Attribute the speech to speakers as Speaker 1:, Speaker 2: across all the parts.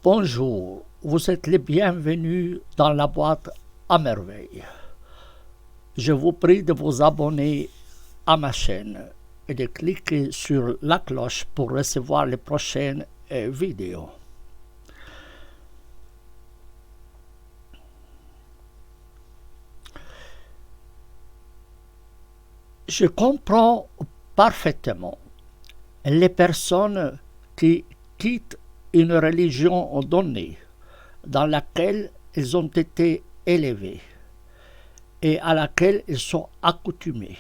Speaker 1: Bonjour, vous êtes les bienvenus dans la boîte à merveille. Je vous prie de vous abonner à ma chaîne et de cliquer sur la cloche pour recevoir les prochaines vidéos. Je comprends parfaitement les personnes qui quittent une religion donnée dans laquelle elles ont été élevées et à laquelle elles sont accoutumées.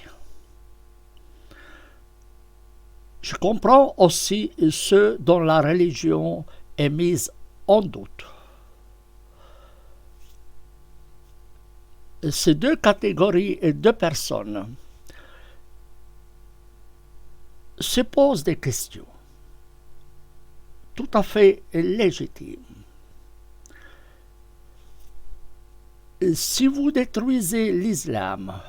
Speaker 1: Je comprends aussi ceux dont la religion est mise en doute. Ces deux catégories de personnes se posent des questions tout à fait légitimes. Si vous détruisez l'islam,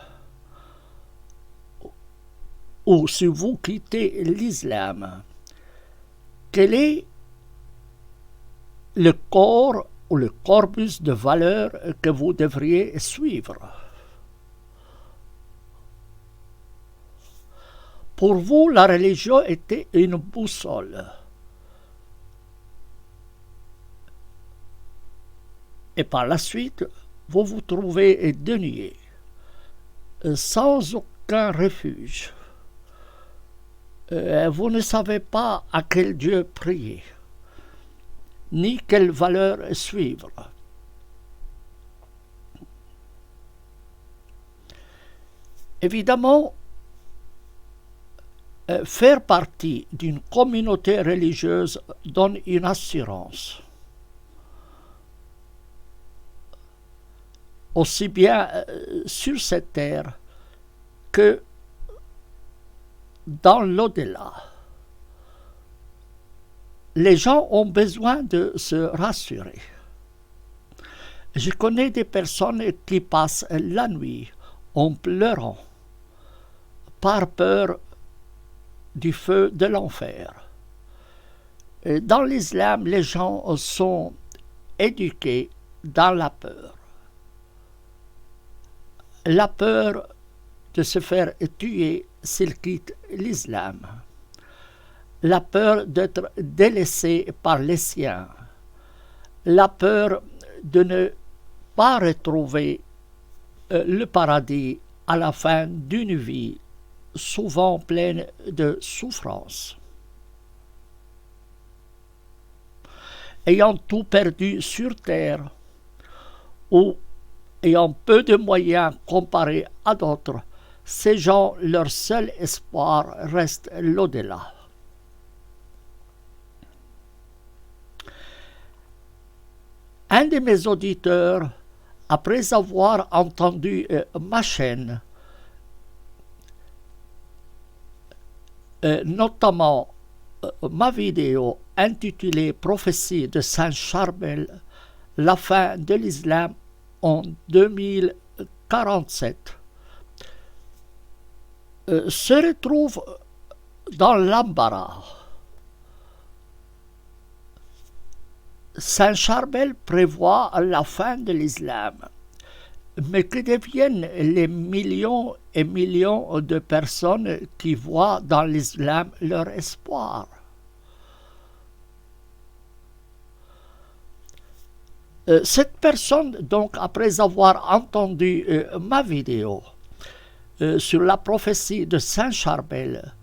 Speaker 1: ou si vous quittez l'islam, quel est le corps ou le corpus de valeurs que vous devriez suivre? Pour vous, la religion était une boussole. Et par la suite, vous vous trouvez dénué, sans aucun refuge. Vous ne savez pas à quel Dieu prier, ni quelle valeur suivre. Évidemment, faire partie d'une communauté religieuse donne une assurance. Aussi bien sur cette terre que dans l'au-delà. Les gens ont besoin de se rassurer. Je connais des personnes qui passent la nuit en pleurant par peur du feu de l'enfer. Dans l'islam, les gens sont éduqués dans la peur. La peur de se faire tuer s'ils quittent l'islam. La peur d'être délaissé par les siens. La peur de ne pas retrouver le paradis à la fin d'une vie souvent pleine de souffrances. Ayant tout perdu sur terre, ou ayant peu de moyens comparés à d'autres, ces gens, leur seul espoir reste l'au-delà. Un de mes auditeurs, après avoir entendu ma chaîne, notamment ma vidéo intitulée Prophétie de Saint Charbel, la fin de l'islam en 2047, se retrouve dans l'embarras. Saint Charbel prévoit la fin de l'islam, mais que deviennent les millions et millions de personnes qui voient dans l'islam leur espoir? Cette personne, donc, après avoir entendu ma vidéo sur la prophétie de Saint Charbel,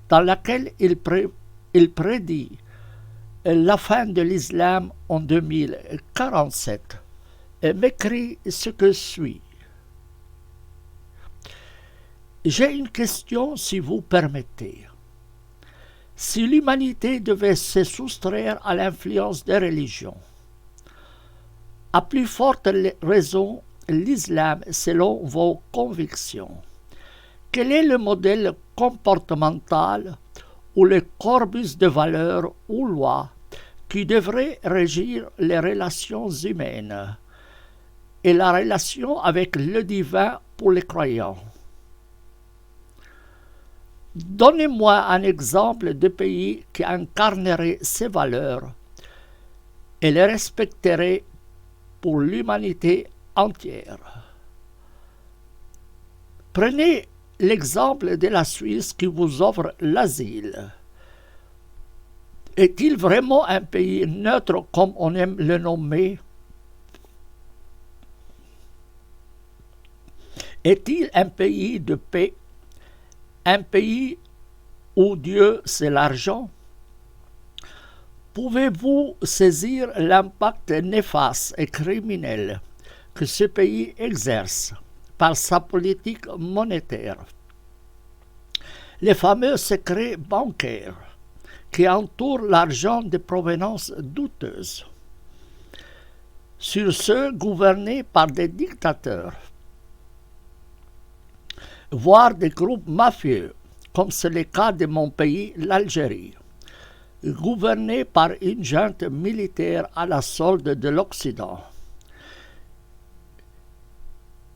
Speaker 1: dans laquelle il prédit la fin de l'islam en 2047, m'écrit ce que suit. J'ai une question, si vous permettez. Si l'humanité devait se soustraire à l'influence des religions, à plus forte raison, l'islam selon vos convictions, quel est le modèle comportemental ou le corpus de valeurs ou lois qui devrait régir les relations humaines et la relation avec le divin pour les croyants? Donnez-moi un exemple de pays qui incarnerait ces valeurs et les respecterai pour l'humanité entière. Prenez l'exemple de la Suisse qui vous offre l'asile. Est-il vraiment un pays neutre comme on aime le nommer? Est-il un pays de paix? Un pays où Dieu c'est l'argent? Pouvez-vous saisir l'impact néfaste et criminel que ce pays exerce par sa politique monétaire? Les fameux secrets bancaires qui entourent l'argent de provenance douteuse, sur ceux gouvernés par des dictateurs, voire des groupes mafieux, comme c'est le cas de mon pays, l'Algérie, gouverné par une junte militaire à la solde de l'Occident,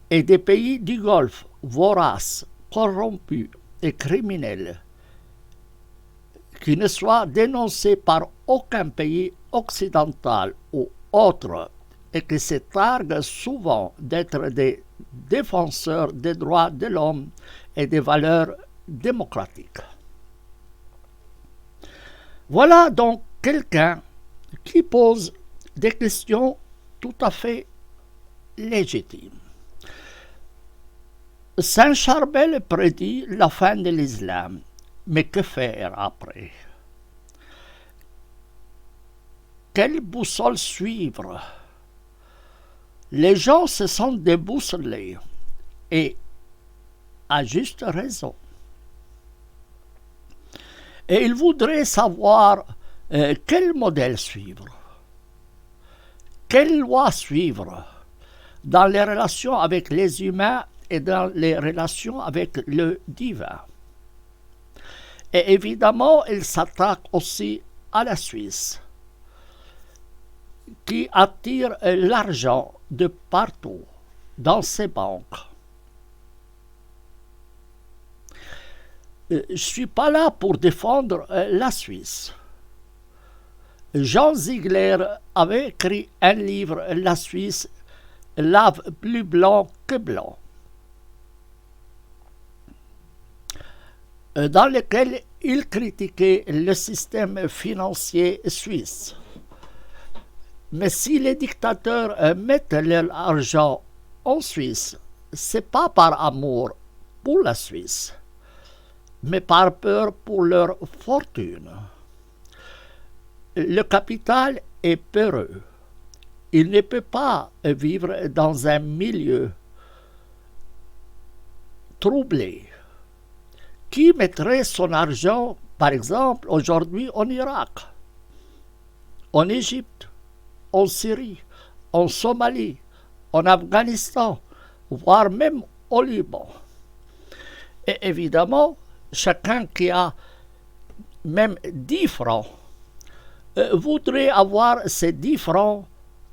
Speaker 1: et des pays du Golfe, voraces, corrompus et criminels, qui ne soient dénoncés par aucun pays occidental ou autre, et qui se targuent souvent d'être des défenseurs des droits de l'homme et des valeurs démocratiques. Voilà donc quelqu'un qui pose des questions tout à fait légitimes. Saint Charbel prédit la fin de l'islam, mais que faire après? Quelle boussole suivre? Les gens se sentent déboussolés, et à juste raison. Et ils voudraient savoir quel modèle suivre, quelle loi suivre dans les relations avec les humains et dans les relations avec le divin. Et évidemment, ils s'attaquent aussi à la Suisse, qui attire l'argent de partout dans ses banques. Je ne suis pas là pour défendre la Suisse. Jean Ziegler avait écrit un livre, La Suisse lave plus blanc que blanc, dans lequel il critiquait le système financier suisse. Mais si les dictateurs mettent leur argent en Suisse, ce n'est pas par amour pour la Suisse, mais par peur pour leur fortune. Le capital est peureux. Il ne peut pas vivre dans un milieu troublé. Qui mettrait son argent, par exemple, aujourd'hui en Irak, en Égypte, en Syrie, en Somalie, en Afghanistan, voire même au Liban? Et évidemment, chacun qui a même 10 francs voudrait avoir ces 10 francs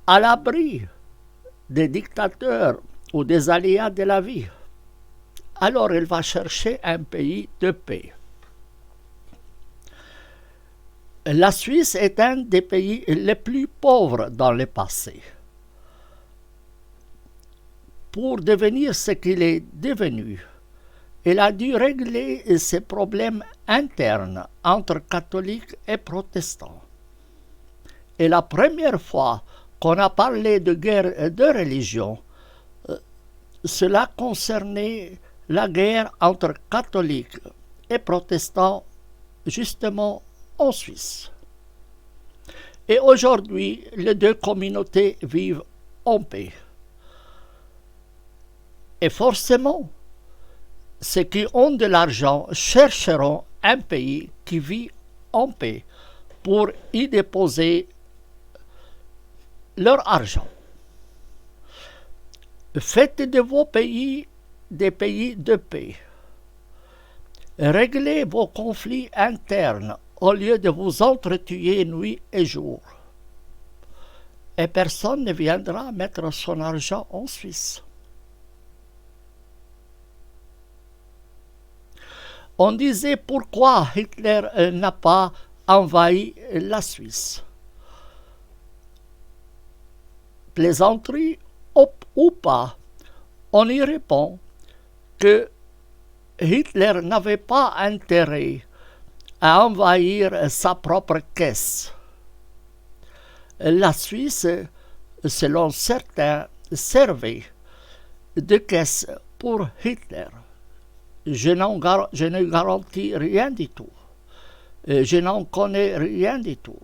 Speaker 1: à l'abri des dictateurs ou des aléas de la vie. Alors il va chercher un pays de paix. La Suisse est un des pays les plus pauvres dans le passé. Pour devenir ce qu'il est devenu, il a dû régler ses problèmes internes entre catholiques et protestants. Et la première fois qu'on a parlé de guerre de religion, cela concernait la guerre entre catholiques et protestants, justement en Suisse. Et aujourd'hui, les deux communautés vivent en paix. Et forcément, ceux qui ont de l'argent chercheront un pays qui vit en paix pour y déposer leur argent. Faites de vos pays des pays de paix. Réglez vos conflits internes au lieu de vous entretuer nuit et jour. Et personne ne viendra mettre son argent en Suisse. On disait pourquoi Hitler n'a pas envahi la Suisse. plaisanterie ou pas, on y répond que Hitler n'avait pas intérêt à envahir sa propre caisse. La Suisse, selon certains, servait de caisse pour Hitler. Je ne garantis rien du tout. Je n'en connais rien du tout.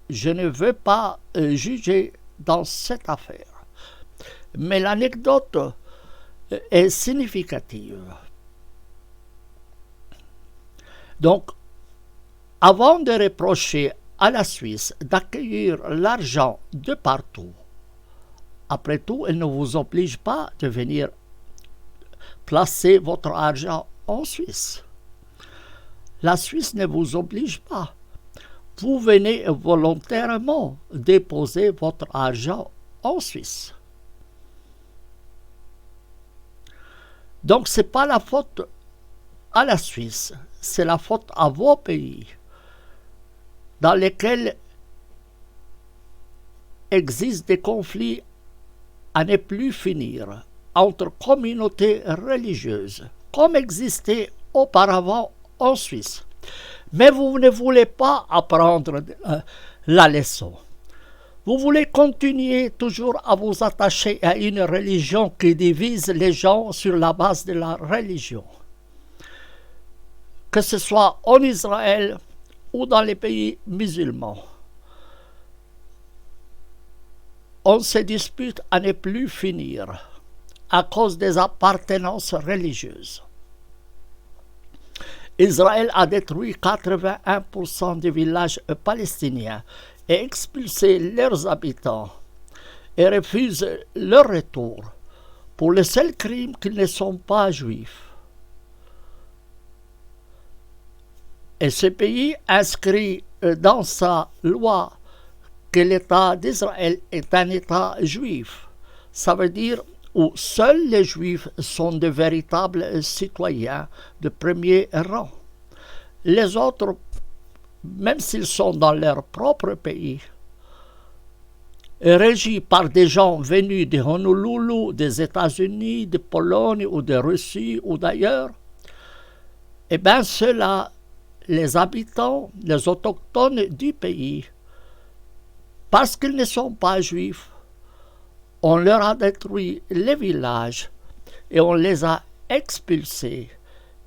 Speaker 1: Je ne veux pas juger dans cette affaire. Mais l'anecdote est significative. Donc, avant de reprocher à la Suisse d'accueillir l'argent de partout, après tout, elle ne vous oblige pas de venir placer votre argent en Suisse. La Suisse ne vous oblige pas. Vous venez volontairement déposer votre argent en Suisse. Donc, ce n'est pas la faute à la Suisse, c'est la faute à vos pays dans lesquels existent des conflits à ne plus finir entre communautés religieuses, comme existait auparavant en Suisse. Mais vous ne voulez pas apprendre la leçon. Vous voulez continuer toujours à vous attacher à une religion qui divise les gens sur la base de la religion. Que ce soit en Israël ou dans les pays musulmans. On se dispute à ne plus finir à cause des appartenances religieuses. Israël a détruit 81% des villages palestiniens et expulsé leurs habitants et refuse leur retour pour le seul crime qu'ils ne sont pas juifs. Et ce pays inscrit dans sa loi que l'État d'Israël est un État juif. Ça veut dire où seuls les Juifs sont de véritables citoyens de premier rang. Les autres, même s'ils sont dans leur propre pays, régis par des gens venus de Honolulu, des États-Unis, de Pologne ou de Russie ou d'ailleurs, eh bien ceux-là, les habitants, les autochtones du pays, parce qu'ils ne sont pas juifs, on leur a détruit les villages et on les a expulsés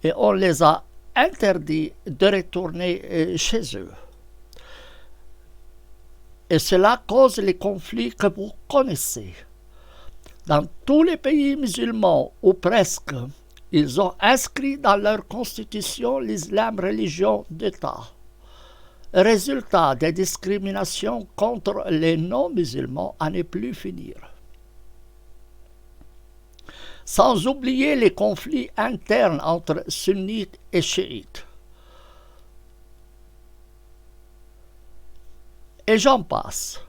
Speaker 1: et on les a interdits de retourner chez eux. Et cela cause les conflits que vous connaissez. Dans tous les pays musulmans, ou presque, ils ont inscrit dans leur constitution l'islam religion d'État. Résultat des discriminations contre les non-musulmans à ne plus finir. Sans oublier les conflits internes entre sunnites et chiites. Et j'en passe.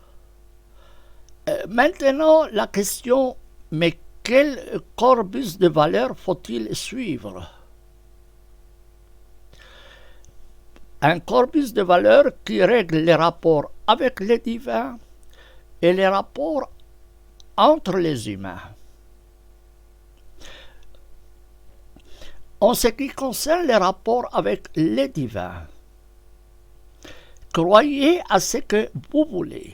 Speaker 1: Maintenant, la question, mais quel corpus de valeurs faut-il suivre? Un corpus de valeurs qui règle les rapports avec les divins et les rapports entre les humains. En ce qui concerne les rapports avec les divins, croyez à ce que vous voulez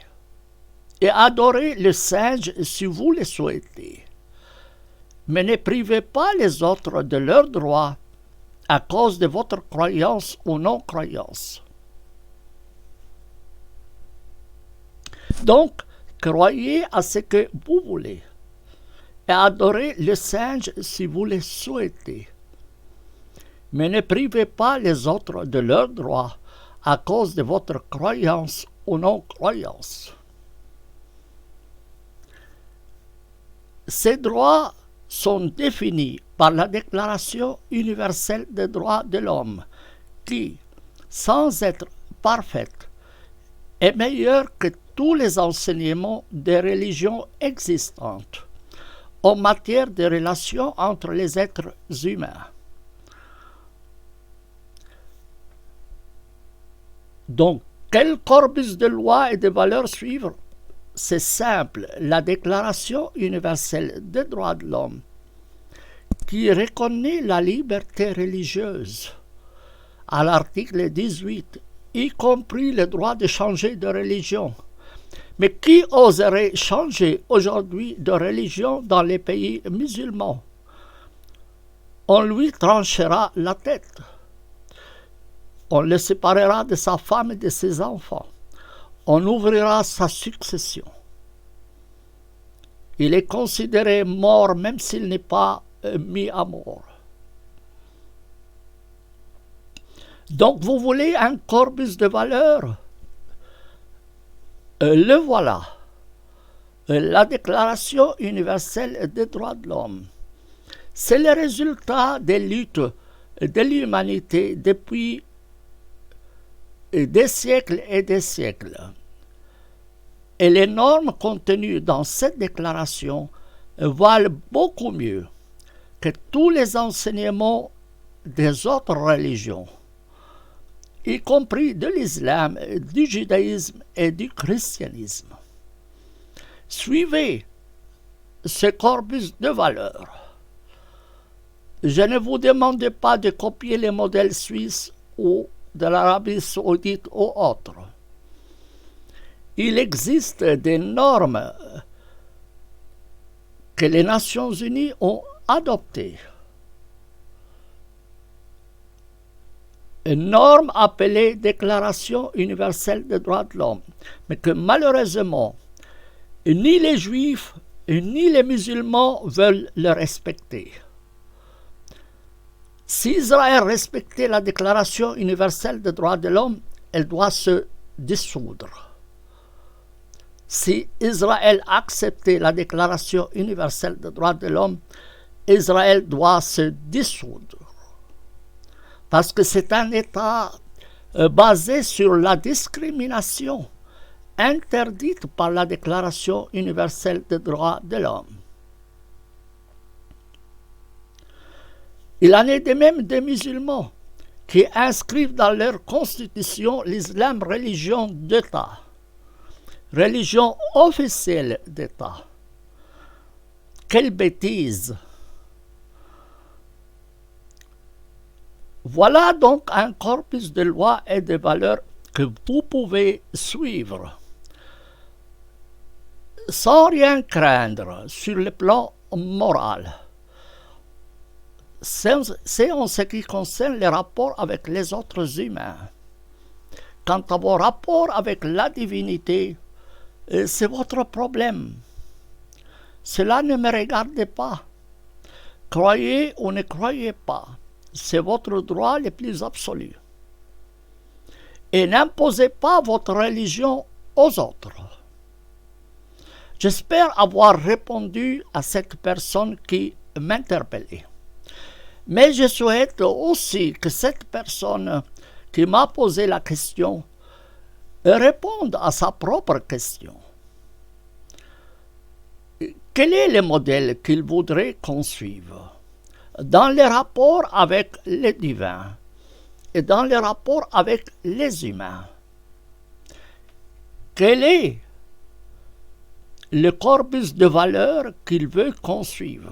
Speaker 1: et adorez le singe si vous le souhaitez, mais ne privez pas les autres de leurs droits à cause de votre croyance ou non-croyance. Donc, croyez à ce que vous voulez et adorez le singe si vous le souhaitez, mais ne privez pas les autres de leurs droits à cause de votre croyance ou non-croyance. Ces droits sont définis par la Déclaration universelle des droits de l'homme, qui, sans être parfaite, est meilleure que tous les enseignements des religions existantes en matière de relations entre les êtres humains. Donc, quel corpus de lois et de valeurs suivre? c'est simple. La Déclaration universelle des droits de l'homme, qui reconnaît la liberté religieuse à l'article 18, y compris le droit de changer de religion. Mais qui oserait changer aujourd'hui de religion dans les pays musulmans? On lui tranchera la tête. On le séparera de sa femme et de ses enfants. On ouvrira sa succession. Il est considéré mort même s'il n'est pas mis à mort. Donc vous voulez un corpus de valeurs? Le voilà. La Déclaration universelle des droits de l'homme. C'est le résultat des luttes de l'humanité depuis des siècles et des siècles. Et les normes contenues dans cette déclaration valent beaucoup mieux que tous les enseignements des autres religions, y compris de l'islam, du judaïsme et du christianisme. Suivez ce corpus de valeurs. Je ne vous demande pas de copier les modèles suisses ou de l'Arabie saoudite ou autres. Il existe des normes que les Nations unies ont adoptées. Une norme appelée Déclaration universelle des droits de l'homme, mais que malheureusement, ni les Juifs ni les musulmans veulent le respecter. Si Israël respectait la Déclaration universelle des droits de l'homme, elle doit se dissoudre. Si Israël acceptait la Déclaration universelle des droits de l'homme, Israël doit se dissoudre. Parce que c'est un État basé sur la discrimination interdite par la Déclaration universelle des droits de l'homme. Il en est de même des musulmans qui inscrivent dans leur constitution l'islam religion d'État, religion officielle d'État. Quelle bêtise! Voilà donc un corpus de lois et de valeurs que vous pouvez suivre sans rien craindre sur le plan moral. C'est en ce qui concerne les rapports avec les autres humains. Quant à vos rapports avec la divinité, c'est votre problème. Cela ne me regarde pas. Croyez ou ne croyez pas, c'est votre droit le plus absolu. Et n'imposez pas votre religion aux autres. J'espère avoir répondu à cette personne qui m'interpellait. Mais je souhaite aussi que cette personne qui m'a posé la question réponde à sa propre question. Quel est le modèle qu'il voudrait qu'on suive dans les rapports avec les divins et dans les rapports avec les humains? Quel est le corpus de valeurs qu'il veut qu'on suive?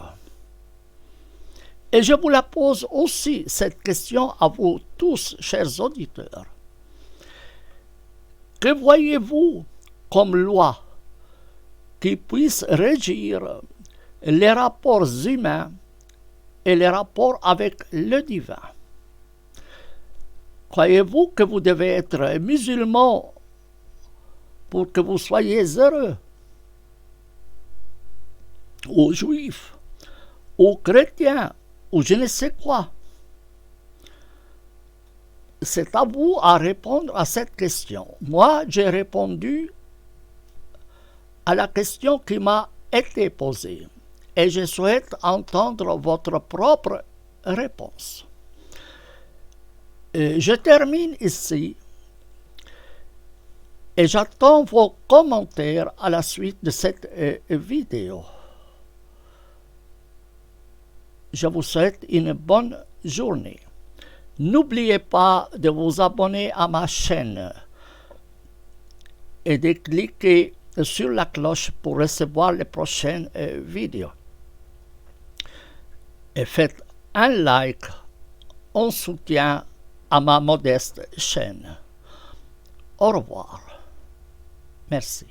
Speaker 1: Et je vous la pose aussi, cette question, à vous tous, chers auditeurs. Que voyez-vous comme loi qui puisse régir les rapports humains et les rapports avec le divin? Croyez-vous que vous devez être musulman pour que vous soyez heureux? Ou juif? Ou chrétien? Ou je ne sais quoi? C'est à vous à répondre à cette question. Moi, j'ai répondu à la question qui m'a été posée et je souhaite entendre votre propre réponse. Je termine ici et j'attends vos commentaires à la suite de cette vidéo. Je vous souhaite une bonne journée. N'oubliez pas de vous abonner à ma chaîne et de cliquer sur la cloche pour recevoir les prochaines vidéos. Et faites un like en soutien à ma modeste chaîne. Au revoir. Merci.